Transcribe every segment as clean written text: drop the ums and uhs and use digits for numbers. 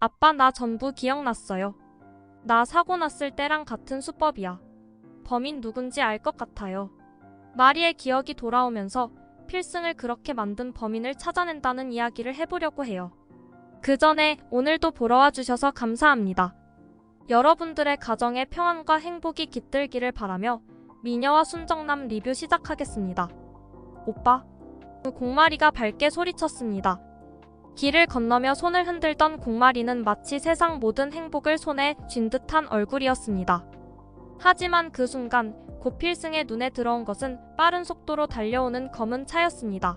아빠 나 전부 기억났어요. 나 사고 났을 때랑 같은 수법이야. 범인 누군지 알 것 같아요. 마리의 기억이 돌아오면서 필승을 그렇게 만든 범인을 찾아낸다는 이야기를 해보려고 해요. 그 전에 오늘도 보러 와주셔서 감사합니다. 여러분들의 가정에 평안과 행복이 깃들기를 바라며 미녀와 순정남 리뷰 시작하겠습니다. 오빠. 공마리가 밝게 소리쳤습니다. 길을 건너며 손을 흔들던 공마리는 마치 세상 모든 행복을 손에 쥔 듯한 얼굴이었습니다. 하지만 그 순간 고필승의 눈에 들어온 것은 빠른 속도로 달려오는 검은 차였습니다.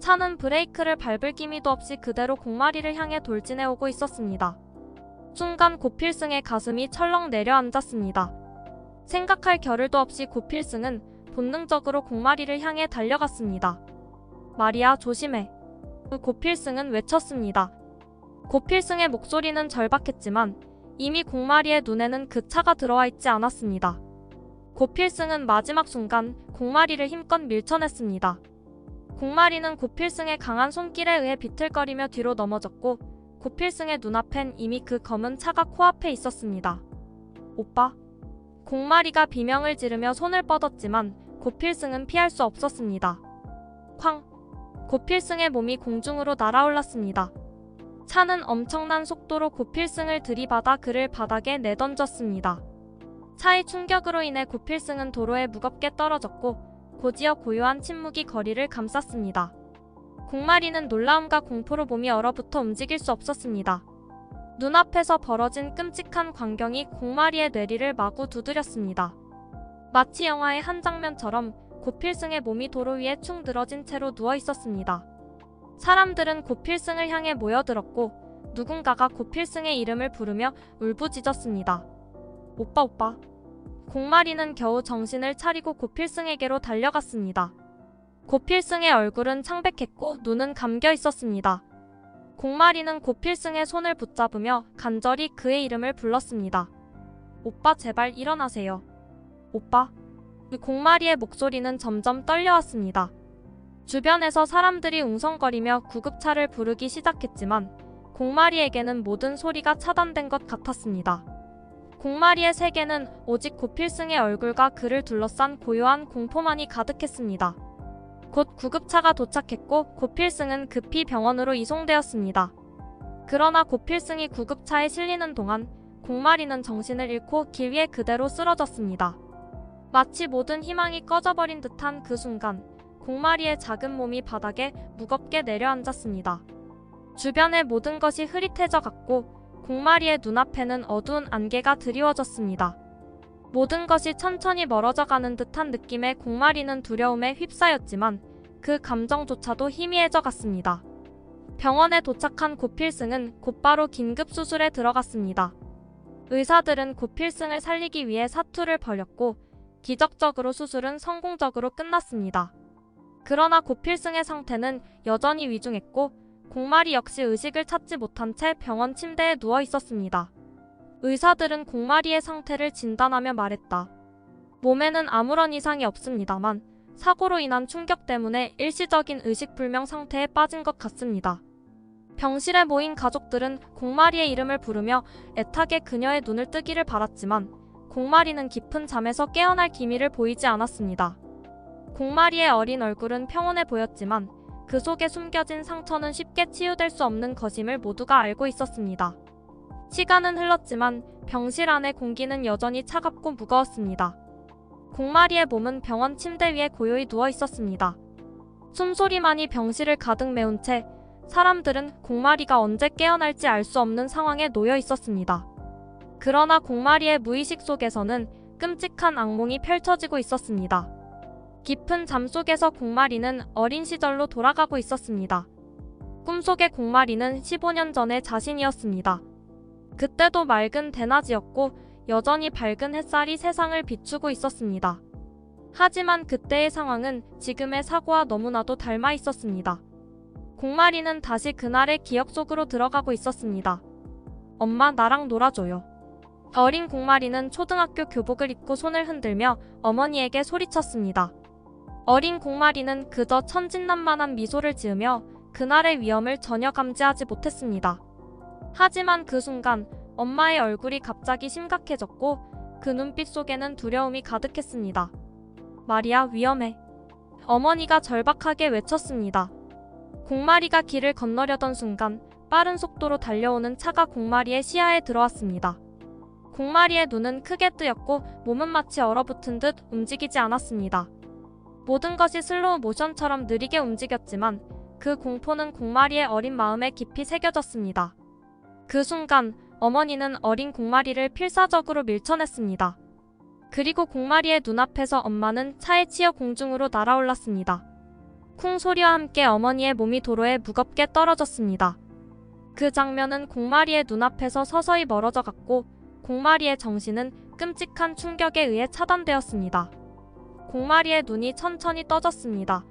차는 브레이크를 밟을 기미도 없이 그대로 공마리를 향해 돌진해오고 있었습니다. 순간 고필승의 가슴이 철렁 내려앉았습니다. 생각할 겨를도 없이 고필승은 본능적으로 공마리를 향해 달려갔습니다. 마리아 조심해. 고필승은 외쳤습니다. 고필승의 목소리는 절박했지만 이미 공마리의 눈에는 그 차가 들어와 있지 않았습니다. 고필승은 마지막 순간 공마리를 힘껏 밀쳐냈습니다. 공마리는 고필승의 강한 손길에 의해 비틀거리며 뒤로 넘어졌고 고필승의 눈앞엔 이미 그 검은 차가 코앞에 있었습니다. 오빠. 공마리가 비명을 지르며 손을 뻗었지만 고필승은 피할 수 없었습니다. 쾅! 고필승의 몸이 공중으로 날아올랐습니다. 차는 엄청난 속도로 고필승을 들이받아 그를 바닥에 내던졌습니다. 차의 충격으로 인해 고필승은 도로에 무겁게 떨어졌고 곧이어 고요한 침묵이 거리를 감쌌습니다. 공마리는 놀라움과 공포로 몸이 얼어붙어 움직일 수 없었습니다. 눈앞에서 벌어진 끔찍한 광경이 공마리의 뇌리를 마구 두드렸습니다. 마치 영화의 한 장면처럼 고필승의 몸이 도로 위에 축 늘어진 채로 누워 있었습니다. 사람들은 고필승을 향해 모여들었고 누군가가 고필승의 이름을 부르며 울부짖었습니다. 오빠 오빠. 공마리는 겨우 정신을 차리고 고필승에게로 달려갔습니다. 고필승의 얼굴은 창백했고 눈은 감겨 있었습니다. 공마리는 고필승의 손을 붙잡으며 간절히 그의 이름을 불렀습니다. 오빠 제발 일어나세요. 오빠. 공마리의 목소리는 점점 떨려왔습니다. 주변에서 사람들이 웅성거리며 구급차를 부르기 시작했지만 공마리에게는 모든 소리가 차단된 것 같았습니다. 공마리의 세계는 오직 고필승의 얼굴과 그를 둘러싼 고요한 공포만이 가득했습니다. 곧 구급차가 도착했고 고필승은 급히 병원으로 이송되었습니다. 그러나 고필승이 구급차에 실리는 동안 공마리는 정신을 잃고 길 위에 그대로 쓰러졌습니다. 마치 모든 희망이 꺼져버린 듯한 그 순간 공마리의 작은 몸이 바닥에 무겁게 내려앉았습니다. 주변의 모든 것이 흐릿해져 갔고 공마리의 눈앞에는 어두운 안개가 드리워졌습니다. 모든 것이 천천히 멀어져 가는 듯한 느낌에 공마리는 두려움에 휩싸였지만 그 감정조차도 희미해져 갔습니다. 병원에 도착한 고필승은 곧바로 긴급수술에 들어갔습니다. 의사들은 고필승을 살리기 위해 사투를 벌였고 기적적으로 수술은 성공적으로 끝났습니다. 그러나 고필승의 상태는 여전히 위중했고 공마리 역시 의식을 찾지 못한 채 병원 침대에 누워 있었습니다. 의사들은 공마리의 상태를 진단하며 말했다. 몸에는 아무런 이상이 없습니다만 사고로 인한 충격 때문에 일시적인 의식불명 상태에 빠진 것 같습니다. 병실에 모인 가족들은 공마리의 이름을 부르며 애타게 그녀의 눈을 뜨기를 바랐지만 공마리는 깊은 잠에서 깨어날 기미를 보이지 않았습니다. 공마리의 어린 얼굴은 평온해 보였지만 그 속에 숨겨진 상처는 쉽게 치유될 수 없는 것임을 모두가 알고 있었습니다. 시간은 흘렀지만 병실 안의 공기는 여전히 차갑고 무거웠습니다. 공마리의 몸은 병원 침대 위에 고요히 누워 있었습니다. 숨소리만이 병실을 가득 메운 채 사람들은 공마리가 언제 깨어날지 알 수 없는 상황에 놓여 있었습니다. 그러나 공마리의 무의식 속에서는 끔찍한 악몽이 펼쳐지고 있었습니다. 깊은 잠 속에서 공마리는 어린 시절로 돌아가고 있었습니다. 꿈속의 공마리는 15년 전의 자신이었습니다. 그때도 맑은 대낮이었고 여전히 밝은 햇살이 세상을 비추고 있었습니다. 하지만 그때의 상황은 지금의 사고와 너무나도 닮아 있었습니다. 공마리는 다시 그날의 기억 속으로 들어가고 있었습니다. 엄마 나랑 놀아줘요. 어린 공마리는 초등학교 교복을 입고 손을 흔들며 어머니에게 소리쳤습니다. 어린 공마리는 그저 천진난만한 미소를 지으며 그날의 위험을 전혀 감지하지 못했습니다. 하지만 그 순간 엄마의 얼굴이 갑자기 심각해졌고 그 눈빛 속에는 두려움이 가득했습니다. 마리아, 위험해. 어머니가 절박하게 외쳤습니다. 공마리가 길을 건너려던 순간 빠른 속도로 달려오는 차가 공마리의 시야에 들어왔습니다. 공마리의 눈은 크게 뜨였고 몸은 마치 얼어붙은 듯 움직이지 않았습니다. 모든 것이 슬로우 모션처럼 느리게 움직였지만 그 공포는 공마리의 어린 마음에 깊이 새겨졌습니다. 그 순간 어머니는 어린 공마리를 필사적으로 밀쳐냈습니다. 그리고 공마리의 눈앞에서 엄마는 차에 치여 공중으로 날아올랐습니다. 쿵 소리와 함께 어머니의 몸이 도로에 무겁게 떨어졌습니다. 그 장면은 공마리의 눈앞에서 서서히 멀어져 갔고 공마리의 정신은 끔찍한 충격에 의해 차단되었습니다. 공마리의 눈이 천천히 떠졌습니다.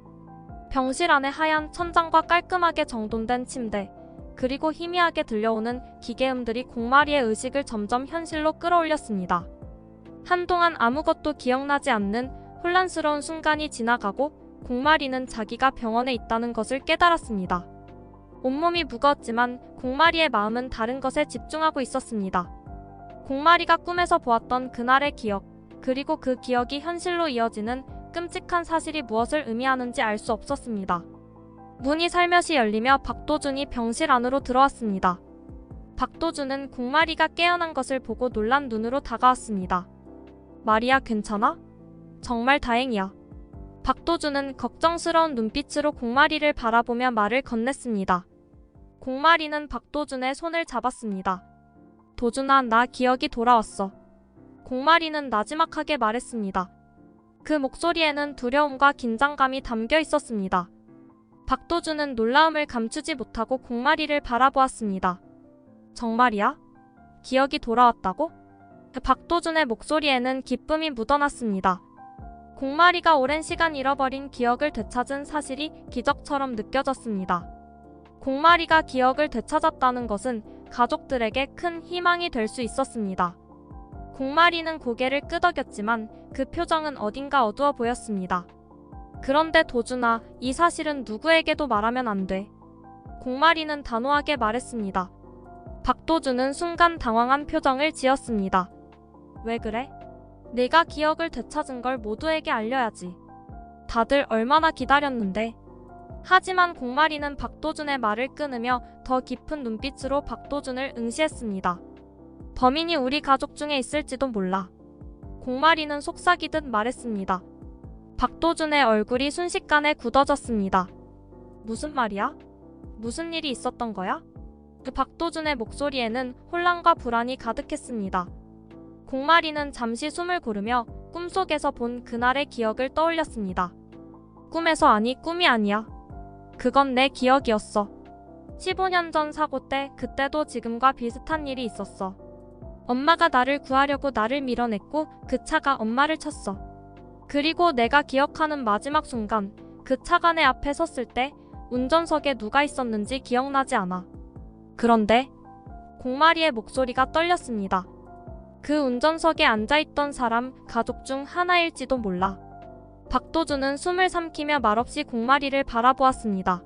병실 안의 하얀 천장과 깔끔하게 정돈된 침대, 그리고 희미하게 들려오는 기계음들이 공마리의 의식을 점점 현실로 끌어올렸습니다. 한동안 아무것도 기억나지 않는 혼란스러운 순간이 지나가고 공마리는 자기가 병원에 있다는 것을 깨달았습니다. 온몸이 무거웠지만 공마리의 마음은 다른 것에 집중하고 있었습니다. 공마리가 꿈에서 보았던 그날의 기억, 그리고 그 기억이 현실로 이어지는 끔찍한 사실이 무엇을 의미하는지 알 수 없었습니다. 문이 살며시 열리며 박도준이 병실 안으로 들어왔습니다. 박도준은 공마리가 깨어난 것을 보고 놀란 눈으로 다가왔습니다. 마리아, 괜찮아? 정말 다행이야. 박도준은 걱정스러운 눈빛으로 공마리를 바라보며 말을 건넸습니다. 공마리는 박도준의 손을 잡았습니다. 도준아, 나 기억이 돌아왔어. 공마리는 나지막하게 말했습니다. 그 목소리에는 두려움과 긴장감이 담겨 있었습니다. 박도준은 놀라움을 감추지 못하고 공마리를 바라보았습니다. 정말이야? 기억이 돌아왔다고? 박도준의 목소리에는 기쁨이 묻어났습니다. 공마리가 오랜 시간 잃어버린 기억을 되찾은 사실이 기적처럼 느껴졌습니다. 공마리가 기억을 되찾았다는 것은 가족들에게 큰 희망이 될 수 있었습니다. 공마리는 고개를 끄덕였지만 그 표정은 어딘가 어두워 보였습니다. 그런데 도준아, 이 사실은 누구에게도 말하면 안 돼. 공마리는 단호하게 말했습니다. 박도준은 순간 당황한 표정을 지었습니다. 왜 그래? 내가 기억을 되찾은 걸 모두에게 알려야지. 다들 얼마나 기다렸는데. 하지만 공마리는 박도준의 말을 끊으며 더 깊은 눈빛으로 박도준을 응시했습니다. 범인이 우리 가족 중에 있을지도 몰라. 공마리는 속삭이듯 말했습니다. 박도준의 얼굴이 순식간에 굳어졌습니다. 무슨 말이야? 무슨 일이 있었던 거야? 박도준의 목소리에는 혼란과 불안이 가득했습니다. 공마리는 잠시 숨을 고르며 꿈속에서 본 그날의 기억을 떠올렸습니다. 꿈에서 아니, 꿈이 아니야. 그건 내 기억이었어. 15년 전 사고 때 그때도 지금과 비슷한 일이 있었어. 엄마가 나를 구하려고 나를 밀어냈고 그 차가 엄마를 쳤어. 그리고 내가 기억하는 마지막 순간 그 차가 내 앞에 섰을 때 운전석에 누가 있었는지 기억나지 않아. 그런데 공마리의 목소리가 떨렸습니다. 그 운전석에 앉아있던 사람 가족 중 하나일지도 몰라. 박도준은 숨을 삼키며 말없이 공마리를 바라보았습니다.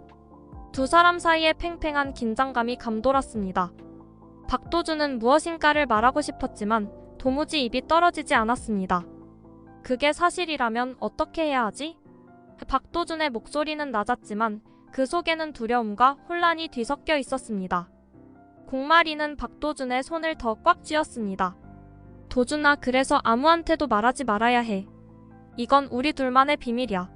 두 사람 사이에 팽팽한 긴장감이 감돌았습니다. 박도준은 무엇인가를 말하고 싶었지만 도무지 입이 떨어지지 않았습니다. 그게 사실이라면 어떻게 해야 하지? 박도준의 목소리는 낮았지만 그 속에는 두려움과 혼란이 뒤섞여 있었습니다. 공마리는 박도준의 손을 더 꽉 쥐었습니다. 도준아, 그래서 아무한테도 말하지 말아야 해. 이건 우리 둘만의 비밀이야.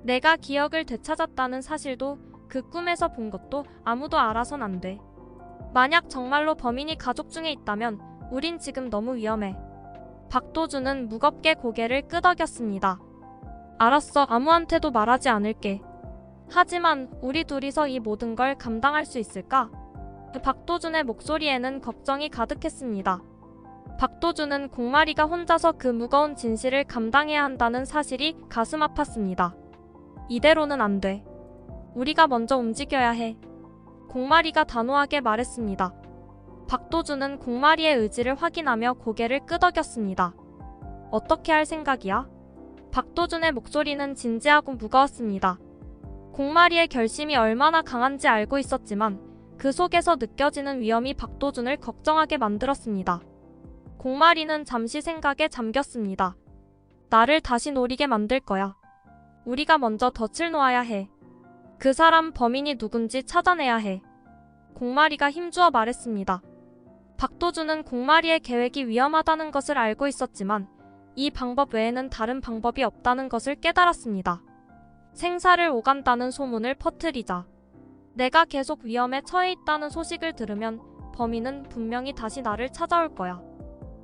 내가 기억을 되찾았다는 사실도 그 꿈에서 본 것도 아무도 알아선 안 돼. 만약 정말로 범인이 가족 중에 있다면 우린 지금 너무 위험해. 박도준은 무겁게 고개를 끄덕였습니다. 알았어, 아무한테도 말하지 않을게. 하지만 우리 둘이서 이 모든 걸 감당할 수 있을까? 박도준의 목소리에는 걱정이 가득했습니다. 박도준은 공마리가 혼자서 그 무거운 진실을 감당해야 한다는 사실이 가슴 아팠습니다. 이대로는 안 돼. 우리가 먼저 움직여야 해. 공마리가 단호하게 말했습니다. 박도준은 공마리의 의지를 확인하며 고개를 끄덕였습니다. 어떻게 할 생각이야? 박도준의 목소리는 진지하고 무거웠습니다. 공마리의 결심이 얼마나 강한지 알고 있었지만 그 속에서 느껴지는 위험이 박도준을 걱정하게 만들었습니다. 공마리는 잠시 생각에 잠겼습니다. 나를 다시 노리게 만들 거야. 우리가 먼저 덫을 놓아야 해. 그 사람 범인이 누군지 찾아내야 해. 공마리가 힘주어 말했습니다. 박도준은 공마리의 계획이 위험하다는 것을 알고 있었지만 이 방법 외에는 다른 방법이 없다는 것을 깨달았습니다. 생사를 오간다는 소문을 퍼뜨리자. 내가 계속 위험에 처해 있다는 소식을 들으면 범인은 분명히 다시 나를 찾아올 거야.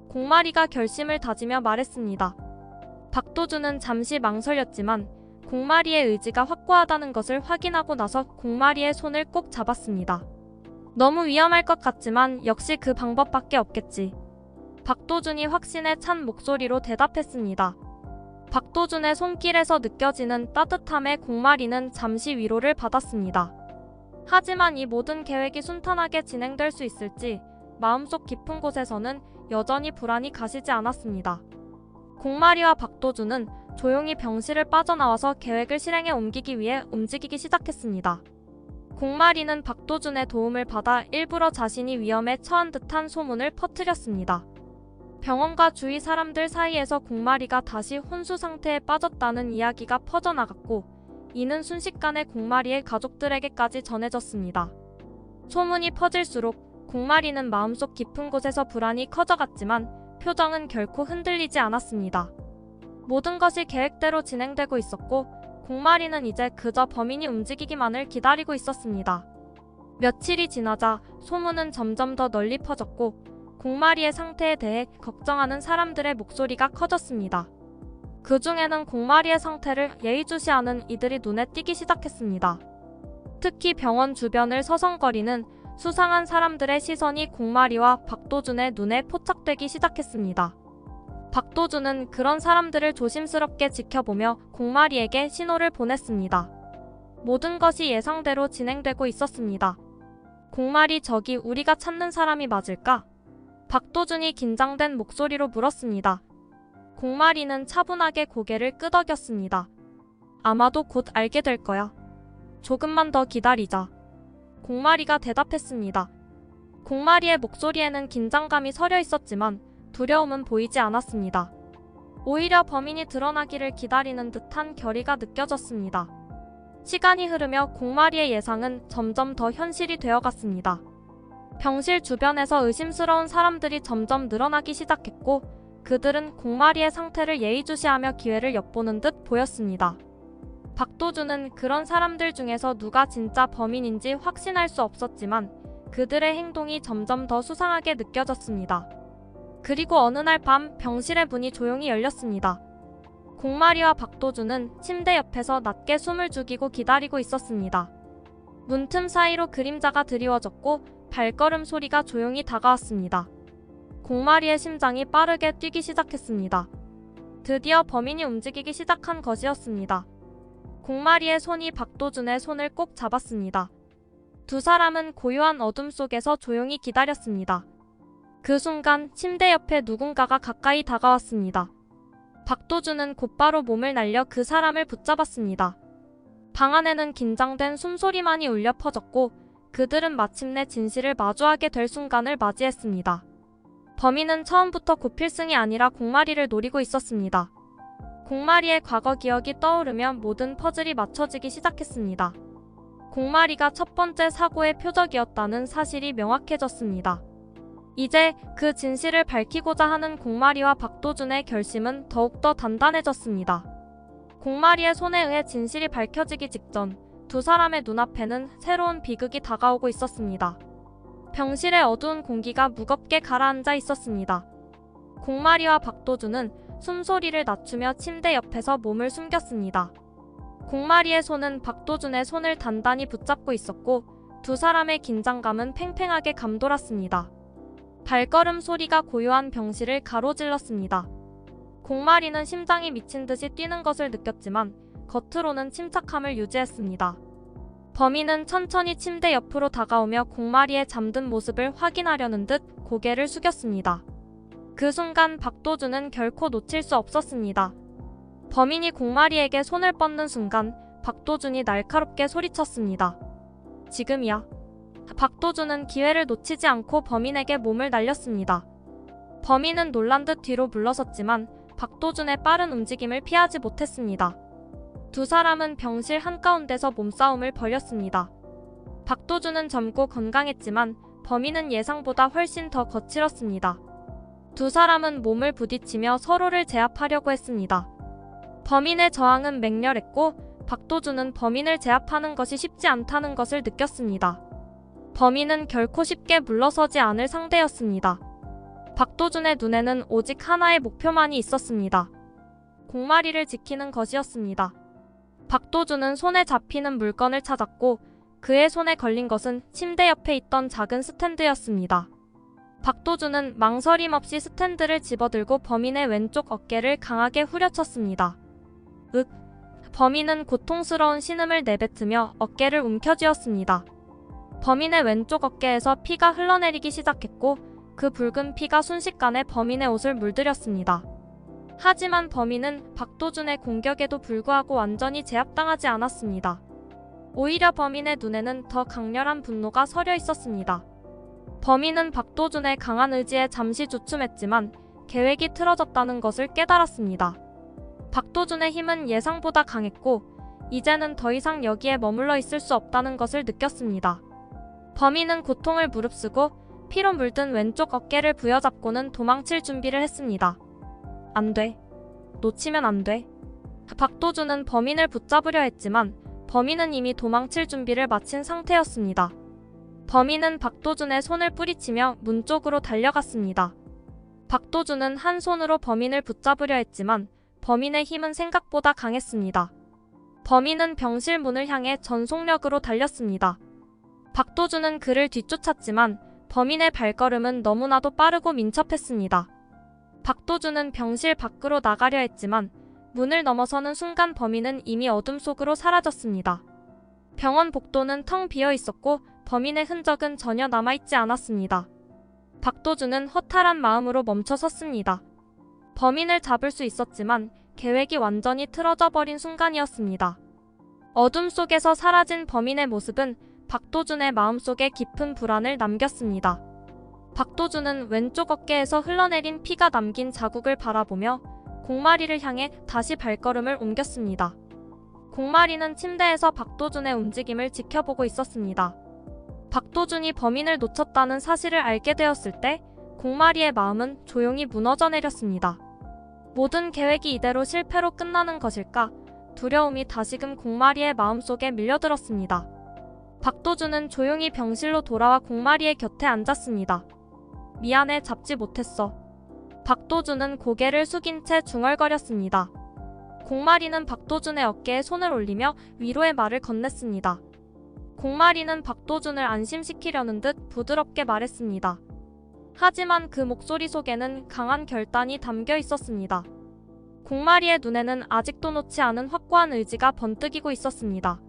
공마리가 결심을 다지며 말했습니다. 박도준은 잠시 망설였지만 공마리의 의지가 확고하다는 것을 확인하고 나서 공마리의 손을 꼭 잡았습니다. 너무 위험할 것 같지만 역시 그 방법밖에 없겠지. 박도준이 확신에 찬 목소리로 대답했습니다. 박도준의 손길에서 느껴지는 따뜻함에 공마리는 잠시 위로를 받았습니다. 하지만 이 모든 계획이 순탄하게 진행될 수 있을지 마음속 깊은 곳에서는 여전히 불안이 가시지 않았습니다. 공마리와 박도준은 조용히 병실을 빠져나와서 계획을 실행에 옮기기 위해 움직이기 시작했습니다. 공마리는 박도준의 도움을 받아 일부러 자신이 위험에 처한 듯한 소문을 퍼뜨렸습니다. 병원과 주위 사람들 사이에서 공마리가 다시 혼수 상태에 빠졌다는 이야기가 퍼져나갔고 이는 순식간에 공마리의 가족들에게까지 전해졌습니다. 소문이 퍼질수록 공마리는 마음속 깊은 곳에서 불안이 커져갔지만 표정은 결코 흔들리지 않았습니다. 모든 것이 계획대로 진행되고 있었고 공마리는 이제 그저 범인이 움직이기만을 기다리고 있었습니다. 며칠이 지나자 소문은 점점 더 널리 퍼졌고 공마리의 상태에 대해 걱정하는 사람들의 목소리가 커졌습니다. 그 중에는 공마리의 상태를 예의주시하는 이들이 눈에 띄기 시작했습니다. 특히 병원 주변을 서성거리는 수상한 사람들의 시선이 공마리와 박도준의 눈에 포착되기 시작했습니다. 박도준은 그런 사람들을 조심스럽게 지켜보며 공마리에게 신호를 보냈습니다. 모든 것이 예상대로 진행되고 있었습니다. 공마리, 저기 우리가 찾는 사람이 맞을까? 박도준이 긴장된 목소리로 물었습니다. 공마리는 차분하게 고개를 끄덕였습니다. 아마도 곧 알게 될 거야. 조금만 더 기다리자. 공마리가 대답했습니다. 공마리의 목소리에는 긴장감이 서려 있었지만 두려움은 보이지 않았습니다. 오히려 범인이 드러나기를 기다리는 듯한 결의가 느껴졌습니다. 시간이 흐르며 공마리의 예상은 점점 더 현실이 되어갔습니다. 병실 주변에서 의심스러운 사람들이 점점 늘어나기 시작했고 그들은 공마리의 상태를 예의주시하며 기회를 엿보는 듯 보였습니다. 박도준은 그런 사람들 중에서 누가 진짜 범인인지 확신할 수 없었지만 그들의 행동이 점점 더 수상하게 느껴졌습니다. 그리고 어느 날 밤 병실의 문이 조용히 열렸습니다. 공마리와 박도준은 침대 옆에서 낮게 숨을 죽이고 기다리고 있었습니다. 문틈 사이로 그림자가 드리워졌고 발걸음 소리가 조용히 다가왔습니다. 공마리의 심장이 빠르게 뛰기 시작했습니다. 드디어 범인이 움직이기 시작한 것이었습니다. 공마리의 손이 박도준의 손을 꼭 잡았습니다. 두 사람은 고요한 어둠 속에서 조용히 기다렸습니다. 그 순간 침대 옆에 누군가가 가까이 다가왔습니다. 박도준은 곧바로 몸을 날려 그 사람을 붙잡았습니다. 방 안에는 긴장된 숨소리만이 울려 퍼졌고 그들은 마침내 진실을 마주하게 될 순간을 맞이했습니다. 범인은 처음부터 고필승이 아니라 공마리를 노리고 있었습니다. 공마리의 과거 기억이 떠오르며 모든 퍼즐이 맞춰지기 시작했습니다. 공마리가 첫 번째 사고의 표적이었다는 사실이 명확해졌습니다. 이제 그 진실을 밝히고자 하는 공마리와 박도준의 결심은 더욱더 단단해졌습니다. 공마리의 손에 의해 진실이 밝혀지기 직전 두 사람의 눈앞에는 새로운 비극이 다가오고 있었습니다. 병실의 어두운 공기가 무겁게 가라앉아 있었습니다. 공마리와 박도준은 숨소리를 낮추며 침대 옆에서 몸을 숨겼습니다. 공마리의 손은 박도준의 손을 단단히 붙잡고 있었고 두 사람의 긴장감은 팽팽하게 감돌았습니다. 발걸음 소리가 고요한 병실을 가로질렀습니다. 공마리는 심장이 미친 듯이 뛰는 것을 느꼈지만 겉으로는 침착함을 유지했습니다. 범인은 천천히 침대 옆으로 다가오며 공마리의 잠든 모습을 확인하려는 듯 고개를 숙였습니다. 그 순간 박도준은 결코 놓칠 수 없었습니다. 범인이 공마리에게 손을 뻗는 순간 박도준이 날카롭게 소리쳤습니다. 지금이야. 박도준은 기회를 놓치지 않고 범인에게 몸을 날렸습니다. 범인은 놀란 듯 뒤로 물러섰지만 박도준의 빠른 움직임을 피하지 못했습니다. 두 사람은 병실 한가운데서 몸싸움을 벌였습니다. 박도준은 젊고 건강했지만 범인은 예상보다 훨씬 더 거칠었습니다. 두 사람은 몸을 부딪히며 서로를 제압하려고 했습니다. 범인의 저항은 맹렬했고 박도준은 범인을 제압하는 것이 쉽지 않다는 것을 느꼈습니다. 범인은 결코 쉽게 물러서지 않을 상대였습니다. 박도준의 눈에는 오직 하나의 목표만이 있었습니다. 공마리를 지키는 것이었습니다. 박도준은 손에 잡히는 물건을 찾았고 그의 손에 걸린 것은 침대 옆에 있던 작은 스탠드였습니다. 박도준은 망설임 없이 스탠드를 집어들고 범인의 왼쪽 어깨를 강하게 후려쳤습니다. 범인은 고통스러운 신음을 내뱉으며 어깨를 움켜쥐었습니다. 범인의 왼쪽 어깨에서 피가 흘러내리기 시작했고 그 붉은 피가 순식간에 범인의 옷을 물들였습니다. 하지만 범인은 박도준의 공격에도 불구하고 완전히 제압당하지 않았습니다. 오히려 범인의 눈에는 더 강렬한 분노가 서려 있었습니다. 범인은 박도준의 강한 의지에 잠시 주춤했지만 계획이 틀어졌다는 것을 깨달았습니다. 박도준의 힘은 예상보다 강했고 이제는 더 이상 여기에 머물러 있을 수 없다는 것을 느꼈습니다. 범인은 고통을 무릅쓰고 피로 물든 왼쪽 어깨를 부여잡고는 도망칠 준비를 했습니다. 안 돼. 놓치면 안 돼. 박도준은 범인을 붙잡으려 했지만 범인은 이미 도망칠 준비를 마친 상태였습니다. 범인은 박도준의 손을 뿌리치며 문 쪽으로 달려갔습니다. 박도준은 한 손으로 범인을 붙잡으려 했지만 범인의 힘은 생각보다 강했습니다. 범인은 병실 문을 향해 전속력으로 달렸습니다. 박도준은 그를 뒤쫓았지만 범인의 발걸음은 너무나도 빠르고 민첩했습니다. 박도준은 병실 밖으로 나가려 했지만 문을 넘어서는 순간 범인은 이미 어둠 속으로 사라졌습니다. 병원 복도는 텅 비어 있었고 범인의 흔적은 전혀 남아있지 않았습니다. 박도준은 허탈한 마음으로 멈춰 섰습니다. 범인을 잡을 수 있었지만 계획이 완전히 틀어져 버린 순간이었습니다. 어둠 속에서 사라진 범인의 모습은 박도준의 마음속에 깊은 불안을 남겼습니다. 박도준은 왼쪽 어깨에서 흘러내린 피가 남긴 자국을 바라보며 공마리를 향해 다시 발걸음을 옮겼습니다. 공마리는 침대에서 박도준의 움직임을 지켜보고 있었습니다. 박도준이 범인을 놓쳤다는 사실을 알게 되었을 때 공마리의 마음은 조용히 무너져 내렸습니다. 모든 계획이 이대로 실패로 끝나는 것일까? 두려움이 다시금 공마리의 마음속에 밀려들었습니다. 박도준은 조용히 병실로 돌아와 공마리의 곁에 앉았습니다. 미안해, 잡지 못했어. 박도준은 고개를 숙인 채 중얼거렸습니다. 공마리는 박도준의 어깨에 손을 올리며 위로의 말을 건넸습니다. 공마리는 박도준을 안심시키려는 듯 부드럽게 말했습니다. 하지만 그 목소리 속에는 강한 결단이 담겨 있었습니다. 공마리의 눈에는 아직도 놓지 않은 확고한 의지가 번뜩이고 있었습니다.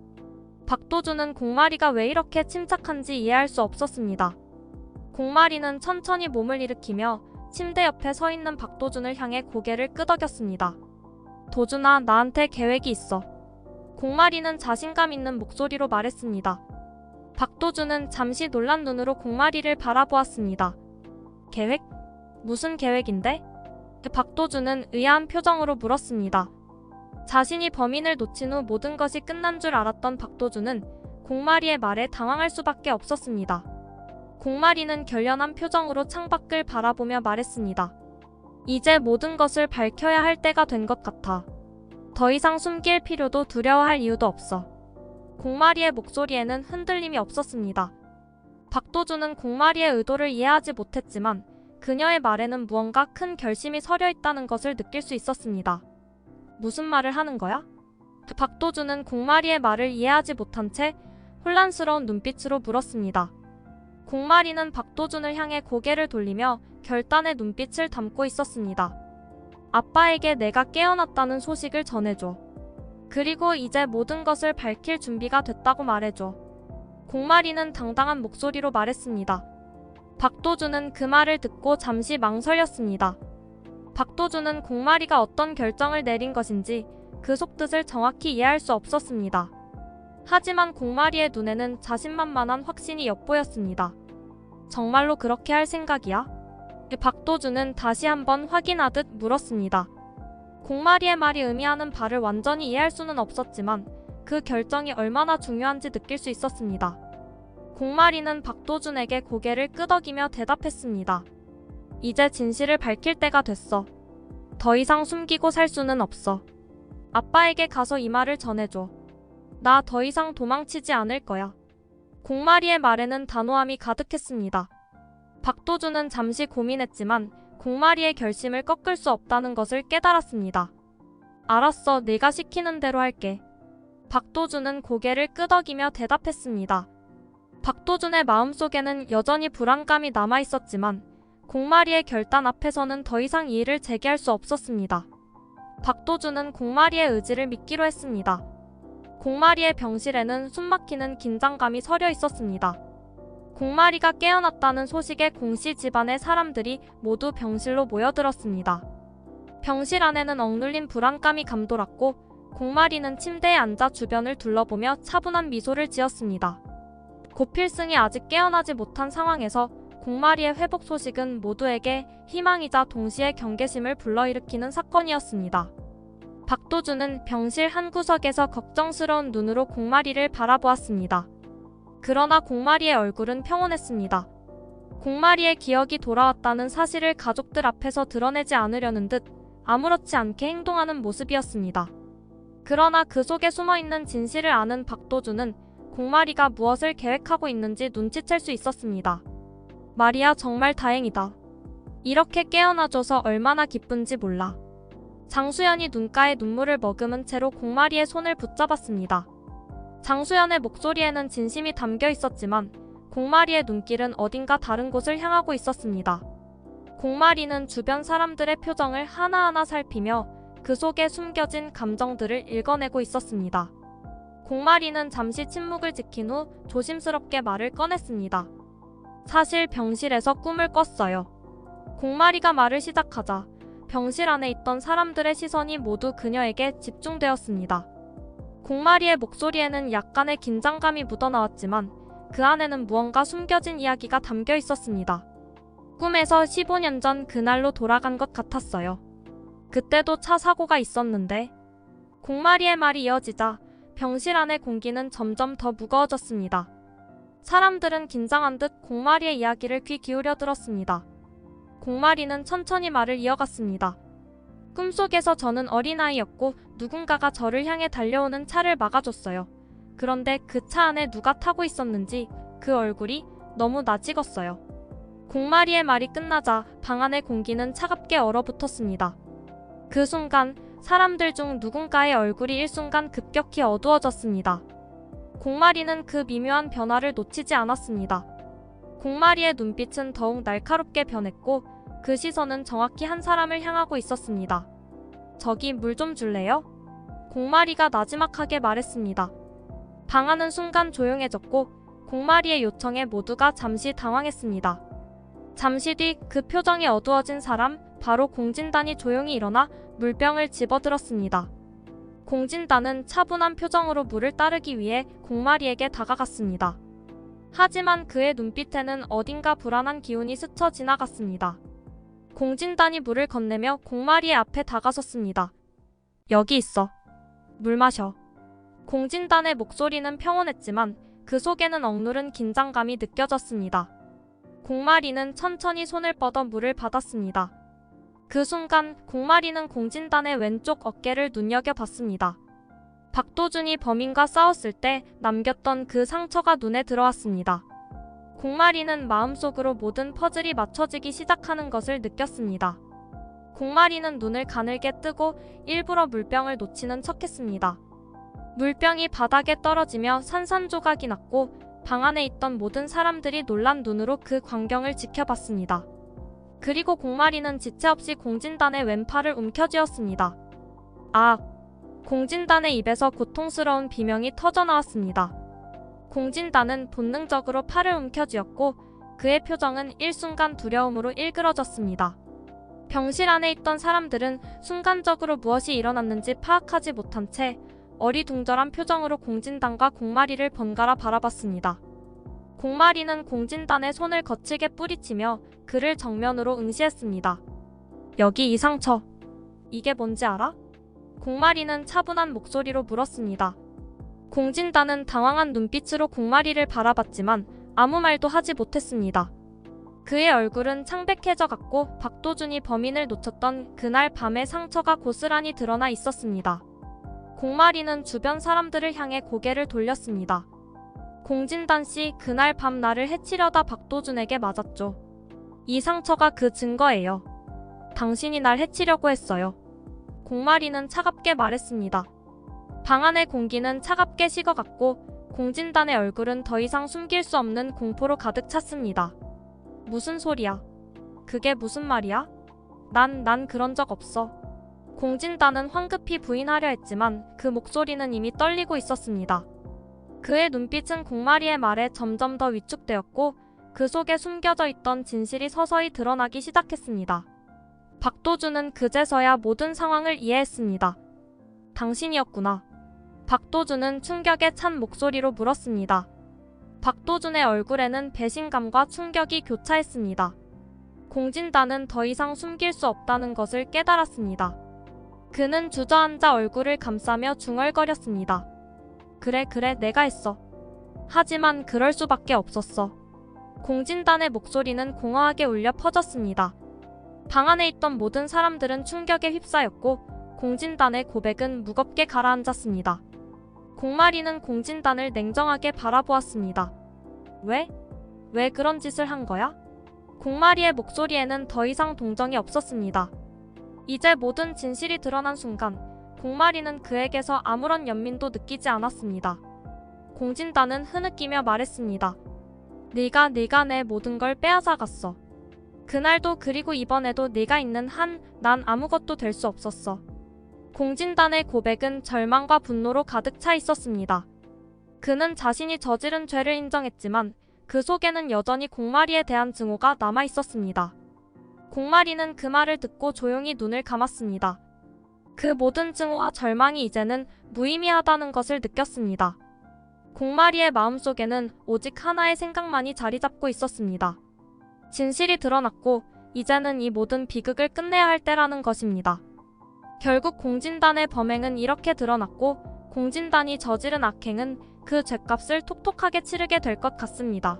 박도준은 공마리가 왜 이렇게 침착한지 이해할 수 없었습니다. 공마리는 천천히 몸을 일으키며 침대 옆에 서 있는 박도준을 향해 고개를 끄덕였습니다. 도준아, 나한테 계획이 있어. 공마리는 자신감 있는 목소리로 말했습니다. 박도준은 잠시 놀란 눈으로 공마리를 바라보았습니다. 계획? 무슨 계획인데? 박도준은 의아한 표정으로 물었습니다. 자신이 범인을 놓친 후 모든 것이 끝난 줄 알았던 박도준은 공마리의 말에 당황할 수밖에 없었습니다. 공마리는 결연한 표정으로 창밖을 바라보며 말했습니다. 이제 모든 것을 밝혀야 할 때가 된 것 같아. 더 이상 숨길 필요도 두려워할 이유도 없어. 공마리의 목소리에는 흔들림이 없었습니다. 박도준은 공마리의 의도를 이해하지 못했지만 그녀의 말에는 무언가 큰 결심이 서려 있다는 것을 느낄 수 있었습니다. 무슨 말을 하는 거야? 박도준은 공마리의 말을 이해하지 못한 채 혼란스러운 눈빛으로 물었습니다. 공마리는 박도준을 향해 고개를 돌리며 결단의 눈빛을 담고 있었습니다. 아빠에게 내가 깨어났다는 소식을 전해줘. 그리고 이제 모든 것을 밝힐 준비가 됐다고 말해줘. 공마리는 당당한 목소리로 말했습니다. 박도준은 그 말을 듣고 잠시 망설였습니다. 박도준은 공마리가 어떤 결정을 내린 것인지 그 속뜻을 정확히 이해할 수 없었습니다. 하지만 공마리의 눈에는 자신만만한 확신이 엿보였습니다. 정말로 그렇게 할 생각이야? 박도준은 다시 한번 확인하듯 물었습니다. 공마리의 말이 의미하는 바를 완전히 이해할 수는 없었지만 그 결정이 얼마나 중요한지 느낄 수 있었습니다. 공마리는 박도준에게 고개를 끄덕이며 대답했습니다. 이제 진실을 밝힐 때가 됐어. 더 이상 숨기고 살 수는 없어. 아빠에게 가서 이 말을 전해줘. 나 더 이상 도망치지 않을 거야. 공마리의 말에는 단호함이 가득했습니다. 박도준은 잠시 고민했지만 공마리의 결심을 꺾을 수 없다는 것을 깨달았습니다. 알았어, 네가 시키는 대로 할게. 박도준은 고개를 끄덕이며 대답했습니다. 박도준의 마음속에는 여전히 불안감이 남아있었지만 공마리의 결단 앞에서는 더 이상 이 일을 재개할 수 없었습니다. 박도준은 공마리의 의지를 믿기로 했습니다. 공마리의 병실에는 숨막히는 긴장감이 서려 있었습니다. 공마리가 깨어났다는 소식에 공씨 집안의 사람들이 모두 병실로 모여들었습니다. 병실 안에는 억눌린 불안감이 감돌았고 공마리는 침대에 앉아 주변을 둘러보며 차분한 미소를 지었습니다. 고필승이 아직 깨어나지 못한 상황에서 공마리의 회복 소식은 모두에게 희망이자 동시에 경계심을 불러일으키는 사건이었습니다. 박도준은 병실 한 구석에서 걱정스러운 눈으로 공마리를 바라보았습니다. 그러나 공마리의 얼굴은 평온했습니다. 공마리의 기억이 돌아왔다는 사실을 가족들 앞에서 드러내지 않으려는 듯 아무렇지 않게 행동하는 모습이었습니다. 그러나 그 속에 숨어있는 진실을 아는 박도준은 공마리가 무엇을 계획하고 있는지 눈치챌 수 있었습니다. 마리아, 정말 다행이다. 이렇게 깨어나줘서 얼마나 기쁜지 몰라. 장수연이 눈가에 눈물을 머금은 채로 공마리의 손을 붙잡았습니다. 장수연의 목소리에는 진심이 담겨 있었지만 공마리의 눈길은 어딘가 다른 곳을 향하고 있었습니다. 공마리는 주변 사람들의 표정을 하나하나 살피며 그 속에 숨겨진 감정들을 읽어내고 있었습니다. 공마리는 잠시 침묵을 지킨 후 조심스럽게 말을 꺼냈습니다. 사실 병실에서 꿈을 꿨어요. 공마리가 말을 시작하자 병실 안에 있던 사람들의 시선이 모두 그녀에게 집중되었습니다. 공마리의 목소리에는 약간의 긴장감이 묻어나왔지만 그 안에는 무언가 숨겨진 이야기가 담겨 있었습니다. 꿈에서 15년 전 그날로 돌아간 것 같았어요. 그때도 차 사고가 있었는데. 공마리의 말이 이어지자 병실 안의 공기는 점점 더 무거워졌습니다. 사람들은 긴장한 듯 공마리의 이야기를 귀 기울여 들었습니다. 공마리는 천천히 말을 이어갔습니다. 꿈속에서 저는 어린아이였고 누군가가 저를 향해 달려오는 차를 막아줬어요. 그런데 그 차 안에 누가 타고 있었는지 그 얼굴이 너무 낯익었어요. 공마리의 말이 끝나자 방 안의 공기는 차갑게 얼어붙었습니다. 그 순간 사람들 중 누군가의 얼굴이 일순간 급격히 어두워졌습니다. 공마리는 그 미묘한 변화를 놓치지 않았습니다. 공마리의 눈빛은 더욱 날카롭게 변했고 그 시선은 정확히 한 사람을 향하고 있었습니다. 저기 물 좀 줄래요? 공마리가 나지막하게 말했습니다. 방 안은 순간 조용해졌고 공마리의 요청에 모두가 잠시 당황했습니다. 잠시 뒤 그 표정이 어두워진 사람, 바로 공진단이 조용히 일어나 물병을 집어들었습니다. 공진단은 차분한 표정으로 물을 따르기 위해 공마리에게 다가갔습니다. 하지만 그의 눈빛에는 어딘가 불안한 기운이 스쳐 지나갔습니다. 공진단이 물을 건네며 공마리의 앞에 다가섰습니다. 여기 있어. 물 마셔. 공진단의 목소리는 평온했지만 그 속에는 억누른 긴장감이 느껴졌습니다. 공마리는 천천히 손을 뻗어 물을 받았습니다. 그 순간 공마리는 공진단의 왼쪽 어깨를 눈여겨봤습니다. 박도준이 범인과 싸웠을 때 남겼던 그 상처가 눈에 들어왔습니다. 공마리는 마음속으로 모든 퍼즐이 맞춰지기 시작하는 것을 느꼈습니다. 공마리는 눈을 가늘게 뜨고 일부러 물병을 놓치는 척했습니다. 물병이 바닥에 떨어지며 산산조각이 났고 방 안에 있던 모든 사람들이 놀란 눈으로 그 광경을 지켜봤습니다. 그리고 공마리는 지체 없이 공진단의 왼팔을 움켜쥐었습니다. 아! 공진단의 입에서 고통스러운 비명이 터져나왔습니다. 공진단은 본능적으로 팔을 움켜쥐었고 그의 표정은 일순간 두려움으로 일그러졌습니다. 병실 안에 있던 사람들은 순간적으로 무엇이 일어났는지 파악하지 못한 채 어리둥절한 표정으로 공진단과 공마리를 번갈아 바라봤습니다. 공마리는 공진단의 손을 거칠게 뿌리치며 그를 정면으로 응시했습니다. 여기 이 상처, 이게 뭔지 알아? 공마리는 차분한 목소리로 물었습니다. 공진단은 당황한 눈빛으로 공마리를 바라봤지만 아무 말도 하지 못했습니다. 그의 얼굴은 창백해져 갔고 박도준이 범인을 놓쳤던 그날 밤의 상처가 고스란히 드러나 있었습니다. 공마리는 주변 사람들을 향해 고개를 돌렸습니다. 공진단 씨, 그날 밤 나를 해치려다 박도준에게 맞았죠. 이 상처가 그 증거예요. 당신이 날 해치려고 했어요. 공마리는 차갑게 말했습니다. 방 안의 공기는 차갑게 식어갔고 공진단의 얼굴은 더 이상 숨길 수 없는 공포로 가득 찼습니다. 무슨 소리야? 그게 무슨 말이야? 난 그런 적 없어. 공진단은 황급히 부인하려 했지만 그 목소리는 이미 떨리고 있었습니다. 그의 눈빛은 공마리의 말에 점점 더 위축되었고 그 속에 숨겨져 있던 진실이 서서히 드러나기 시작했습니다. 박도준은 그제서야 모든 상황을 이해했습니다. 당신이었구나. 박도준은 충격에 찬 목소리로 물었습니다. 박도준의 얼굴에는 배신감과 충격이 교차했습니다. 공진단은 더 이상 숨길 수 없다는 것을 깨달았습니다. 그는 주저앉아 얼굴을 감싸며 중얼거렸습니다. 그래, 내가 했어. 하지만 그럴 수밖에 없었어. 공진단의 목소리는 공허하게 울려 퍼졌습니다. 방 안에 있던 모든 사람들은 충격에 휩싸였고 공진단의 고백은 무겁게 가라앉았습니다. 공마리는 공진단을 냉정하게 바라보았습니다. 왜 그런 짓을 한 거야? 공마리의 목소리에는 더 이상 동정이 없었습니다. 이제 모든 진실이 드러난 순간 공마리는 그에게서 아무런 연민도 느끼지 않았습니다. 공진단은 흐느끼며 말했습니다. 네가 내 모든 걸 빼앗아갔어. 그날도 그리고 이번에도 네가 있는 한 난 아무것도 될 수 없었어. 공진단의 고백은 절망과 분노로 가득 차 있었습니다. 그는 자신이 저지른 죄를 인정했지만 그 속에는 여전히 공마리에 대한 증오가 남아 있었습니다. 공마리는 그 말을 듣고 조용히 눈을 감았습니다. 그 모든 증오와 절망이 이제는 무의미하다는 것을 느꼈습니다. 공마리의 마음속에는 오직 하나의 생각만이 자리 잡고 있었습니다. 진실이 드러났고 이제는 이 모든 비극을 끝내야 할 때라는 것입니다. 결국 공진단의 범행은 이렇게 드러났고 공진단이 저지른 악행은 그 죗값을 톡톡하게 치르게 될 것 같습니다.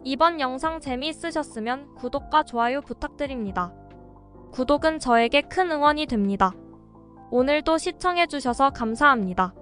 이번 영상 재미있으셨으면 구독과 좋아요 부탁드립니다. 구독은 저에게 큰 응원이 됩니다. 오늘도 시청해주셔서 감사합니다.